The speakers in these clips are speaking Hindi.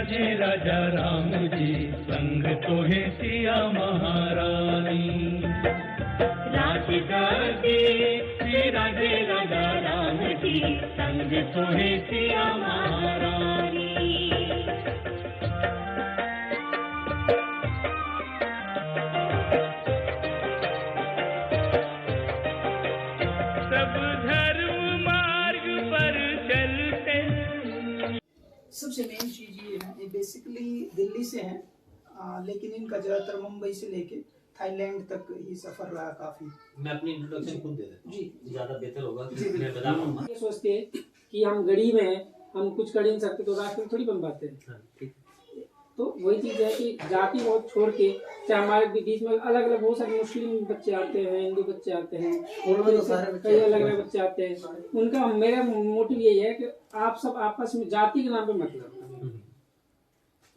राजे राजा राम जी, संग तो है सिया महारानी। राजगद्दी श्री राजे राजा राम जी, संग तो है सिया महारानी। सब धर्म मार्ग पर चलते। सबसे मेन चीज ये है, ये बेसिकली दिल्ली से हैं, लेकिन इनका ज़्यादातर मुंबई से लेके थाईलैंड तक ये सफर रहा काफी। मैं अपनी इंट्रोडक्शन खुद दे देता हूँ जी ज्यादा बेहतर होगा कि मैं बता पाऊंगा। ये सोचते हैं कि हम गड़ी में हैं, हम कुछ कर ही नहीं सकते, तो रास्ते में थोड़ी बन पाते हैं। हाँ, ठीक। तो वही चीज है कि जाति बहुत छोड़ के, चाहे हमारे बीच में अलग अलग बहुत सारे मुस्लिम बच्चे आते हैं, हिंदू बच्चे आते हैं, कई अलग अलग बच्चे आते हैं। उनका मेरा मोटिव यही है कि आप सब आपस में जाति के नाम पे मतलब,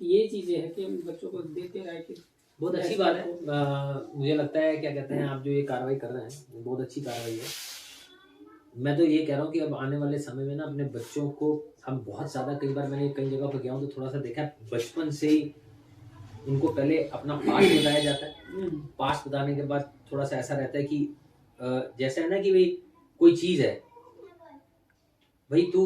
ये चीजें है कि हम बच्चों को देते रहे कि बहुत अच्छी बात है। मुझे लगता है क्या कहते हैं, आप जो ये कार्रवाई कर रहे हैं बहुत अच्छी कार्रवाई है। मैं तो ये कह रहा हूँ कि अब आने वाले समय में ना अपने बच्चों को हम बहुत ज़्यादा, कई बार मैंने कई जगह पर गया हूँ तो थोड़ा सा देखा, बचपन से ही उनको पहले अपना पास्ट बताया जाता है। पास्ट बताने के बाद थोड़ा सा ऐसा रहता है कि जैसे है ना कि भाई कोई चीज़ है, भाई तू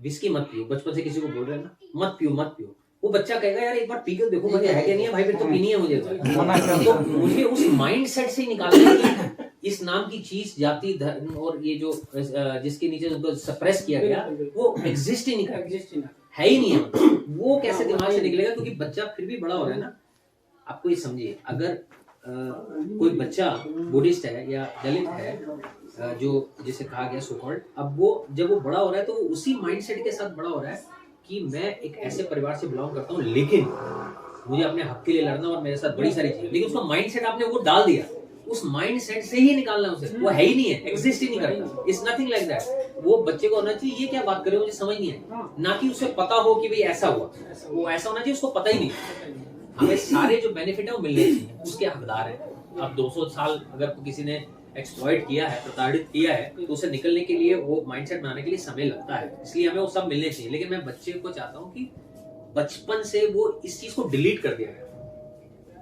विस्की मत पियो, बचपन से किसी को बोल रहे हैं ना मत पियो मत पियो, वो बच्चा कहेगा यार एक बार पी के देखो मुझे है क्या नहीं है भाई, फिर तो पीनी है मुझे। तो मुझे उस माइंड सेट से निकालना है कि इस नाम की चीज, जाति, धर्म और ये जो जिसके नीचे उनको सप्रेस किया गया वो एग्जिस्ट ही नहीं करता, है ही नहीं है। वो कैसे दिमाग से निकलेगा, क्योंकि बच्चा फिर भी बड़ा हो रहा है ना। आपको ये समझिए, अगर कोई बच्चा बुद्धिस्ट है या दलित है, जो जिसे कहा गया सो कॉल्ड, अब वो जब वो बड़ा हो रहा है तो वो उसी माइंडसेट के साथ बड़ा हो रहा है कि मैं एक ऐसे परिवार से बिलोंग करता हूँ, लेकिन मुझे अपने हक के लिए लड़ना और मेरे साथ बड़ी सारी चीजें, लेकिन उसका माइंडसेट आपने वो डाल दिया, उस माइंडसेट से ही निकालना उसे, वो है ही नहीं है, एग्जिस्ट ही नहीं करता, इट्स नथिंग लाइक दैट। वो बच्चे को होना चाहिए ये क्या बात करे मुझे समझ नहीं आई, ना कि उसे पता हो कि भाई ऐसा हुआ, वो ऐसा होना चाहिए उसको पता ही नहीं। हमें सारे जो बेनिफिट है वो मिलने चाहिए, उसके हकदार है। अब 200 साल अगर किसी ने एक्सप्लॉइट किया है, प्रताड़ित किया है, तो उसे निकलने के लिए, वो माइंडसेट बनाने के लिए समय लगता है, इसलिए हमें वो सब मिलने चाहिए। लेकिन मैं बच्चे को चाहता हूँ कि बचपन से वो इस चीज को डिलीट कर दिया गया,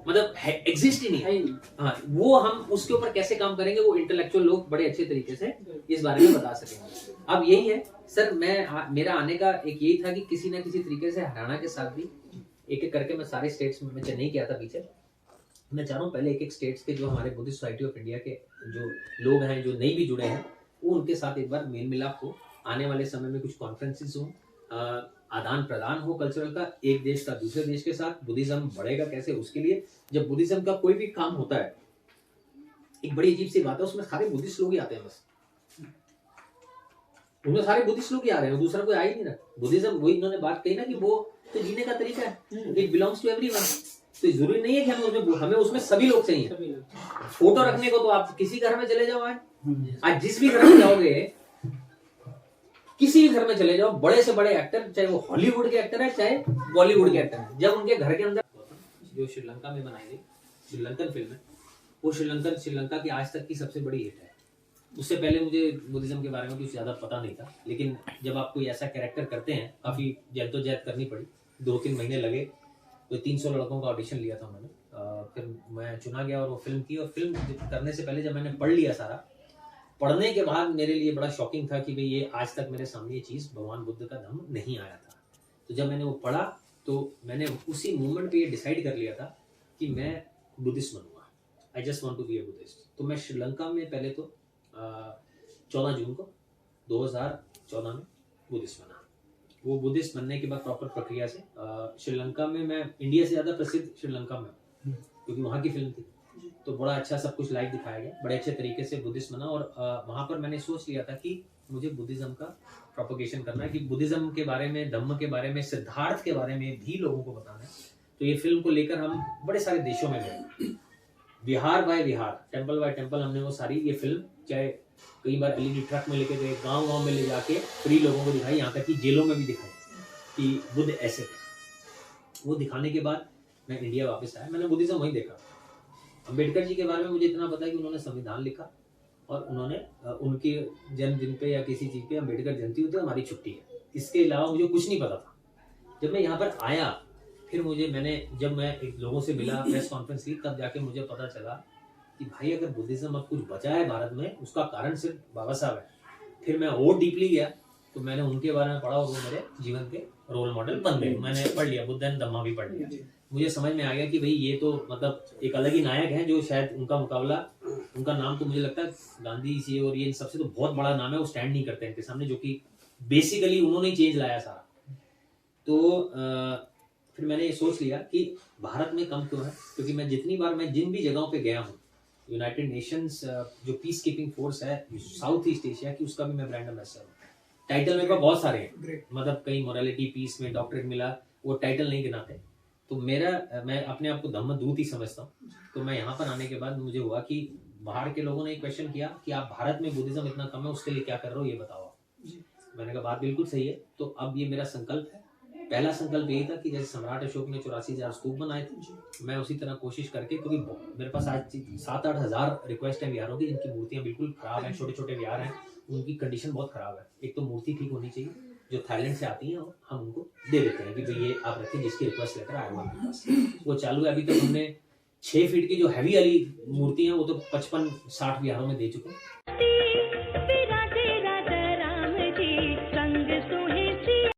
मतलब एग्जिस्ट ही नहीं है। हाँ, वो हम उसके ऊपर कैसे काम करेंगे, वो इंटेलेक्चुअल लोग बड़े अच्छे तरीके से इस बारे में बता सकेंगे। अब यही है सर, मेरा आने का एक यही था कि किसी ना किसी तरीके से हरियाणा के साथ भी एक एक करके मैं सारे स्टेट्स में, मैं चेन्नई किया था पीछे, मैं चाह रहा हूँ पहले एक एक स्टेट्स के जो हमारे बुद्धिस्ट सोसाइटी ऑफ इंडिया के जो लोग हैं, जो नहीं भी जुड़े हैं, वो उनके साथ एक बार मेल मिलाप हो, आने वाले समय में कुछ कॉन्फ्रेंसेस हो, आदान प्रदान हो कल्चरल का, एक देश का दूसरे देश के साथ, बुद्धिज्म बढ़ेगा कैसे, उसके लिए जब बुद्धिज्म का कोई भी काम होता है, एक बड़ी अजीब सी बात है, उसमें सारे बुद्धिस्ट लोग ही आते हैं, बस उनमें सारे बुद्धिस्ट लोग ही आ रहे हैं, दूसरा कोई आ ही नहीं रहा। बुद्धिज्म, वही इन्होंने बात कही ना कि वो तो जीने का तरीका है, इट बिलोंग्स टू एवरीवन, तो जरूरी नहीं है कि हमें उसमें सभी लोग चाहिए। फोटो रखने को तो आप किसी घर में चले जाओ, आज जिस भी घर में जाओगे, किसी भी घर में चले जाओ, बड़े से बड़े एक्टर, चाहे वो हॉलीवुड के एक्टर है चाहे बॉलीवुड के एक्टर है, जब उनके घर के अंदर, जो श्रीलंका में बनाई गई श्रीलंकन फिल्म है, वो श्रीलंका की आज तक की सबसे बड़ी हिट है। उससे पहले मुझे बुद्धिज्म के बारे में कुछ ज्यादा पता नहीं था, लेकिन जब आप कोई ऐसा कैरेक्टर करते हैं, काफी जद्दोजहद करनी पड़ी, 2-3 महीने लगे, तो 300 लड़कों का ऑडिशन लिया था उन्होंने, फिर मैं चुना गया और वो फिल्म की। और फिल्म करने से पहले जब मैंने पढ़ लिया सारा, पढ़ने के बाद मेरे लिए बड़ा शॉकिंग था कि भाई ये आज तक मेरे सामने ये चीज़ भगवान बुद्ध का धम्म नहीं आया था। तो जब मैंने वो पढ़ा तो मैंने उसी मोमेंट पे ये डिसाइड कर लिया था कि मैं बुद्धिस्ट बनूंगा, I just want to be a Buddhist. तो मैं श्रीलंका में पहले तो 14 जून को 2014 में बुद्धिस्ट बना। वो बुद्धिस्ट बनने के बाद प्रॉपर प्रक्रिया से श्रीलंका में, मैं इंडिया से ज़्यादा प्रसिद्ध श्रीलंका में, क्योंकि वहाँ की फिल्म थी, तो बड़ा अच्छा सब कुछ लाइव दिखाया गया, बड़े अच्छे तरीके से बुद्धिस्ट बना। और वहाँ पर मैंने सोच लिया था कि मुझे बुद्धिज्म का प्रोपोगेशन करना है, कि बुद्धिज्म के बारे में, धम्म के बारे में, सिद्धार्थ के बारे में भी लोगों को बताना है। तो ये फिल्म को लेकर हम बड़े सारे देशों में गए, Bihar by Bihar, temple by temple, हमने वो सारी ये फिल्म, चाहे कई बार एलईडी ट्रक में लेके गए, गांव में ले जाके फ्री लोगों को दिखाई, यहाँ तक कि जेलों में भी दिखाई कि बुद्ध ऐसे थे। वो दिखाने के बाद मैं इंडिया वापस आया, मैंने बुद्धिज्म वहीं देखा। अम्बेडकर जी के बारे में मुझे इतना पता है कि उन्होंने संविधान लिखा और उन्होंने उनके जन्मदिन पे या किसी चीज़ पे अम्बेडकर जयंती होती है, हमारी छुट्टी है। इसके अलावा मुझे कुछ नहीं पता था। जब मैं यहाँ पर आया फिर जब मैं एक लोगों से मिला, प्रेस कॉन्फ्रेंस की, तब जाके मुझे पता चला कि भाई अगर बुद्धिज्म अब कुछ बचा है भारत में, उसका कारण सिर्फ बाबा साहब है। फिर मैं और डीपली गया तो मैंने उनके बारे में पढ़ा और वो मेरे जीवन के रोल मॉडल बन गए। मैंने पढ़ लिया, बुद्ध एंड धम्मा भी पढ़ लिया। मुझे समझ में आ गया कि भाई ये तो मतलब एक अलग ही नायक है, जो शायद उनका मुकाबला, उनका नाम तो मुझे लगता है गांधी जी और ये इन सबसे तो बहुत बड़ा नाम है, वो स्टैंड नहीं करते इनके सामने, जो कि बेसिकली उन्होंने ही चेंज लाया सारा। तो फिर मैंने ये सोच लिया कि भारत में कम क्यों है, क्योंकि मैं जिन भी जगहों पे गया हूँ, यूनाइटेड नेशंस जो पीस कीपिंग फोर्स है साउथ ईस्ट एशिया की, उसका भी मैं ब्रांड एम्बेसडर हूँ। टाइटल मेरे पास बहुत सारे हैं, मतलब कई मोरालिटी पीस में डॉक्टरेट मिला, वो टाइटल नहीं गिनाते। तो मैं अपने आप को धम्मदूत ही समझता हूँ। तो मैं यहाँ पर आने के बाद मुझे हुआ कि बाहर के लोगों ने एक क्वेश्चन किया कि आप भारत में बुद्धिज्म इतना कम है, उसके लिए क्या कर रहे हो, ये बताओ। मैंने कहा बात बिल्कुल सही है। तो अब ये मेरा संकल्प है। पहला संकल्प यही था कि जैसे सम्राट अशोक ने 84,000 स्तूप बनाए थे, मैं उसी तरह कोशिश करके, क्योंकि मेरे पास आज 7-8 हज़ार रिक्वेस्ट है विहारों की, जिनकी मूर्तियाँ बिल्कुल खराब हैं, छोटे छोटे विहार हैं, उनकी कंडीशन बहुत खराब है। एक तो मूर्ति ठीक होनी चाहिए, जो थाईलैंड से आती हैं, और हम उनको दे देते हैं कि भाई ये आप रखें, जिसकी रिक्वेस्ट लेकर आए हुआ हमारे पास, वो चालू है। अभी तक हमने 6 फीट की जो हैवी वाली मूर्ति है वो तो 55-60 विहारों में दे चुके हैं।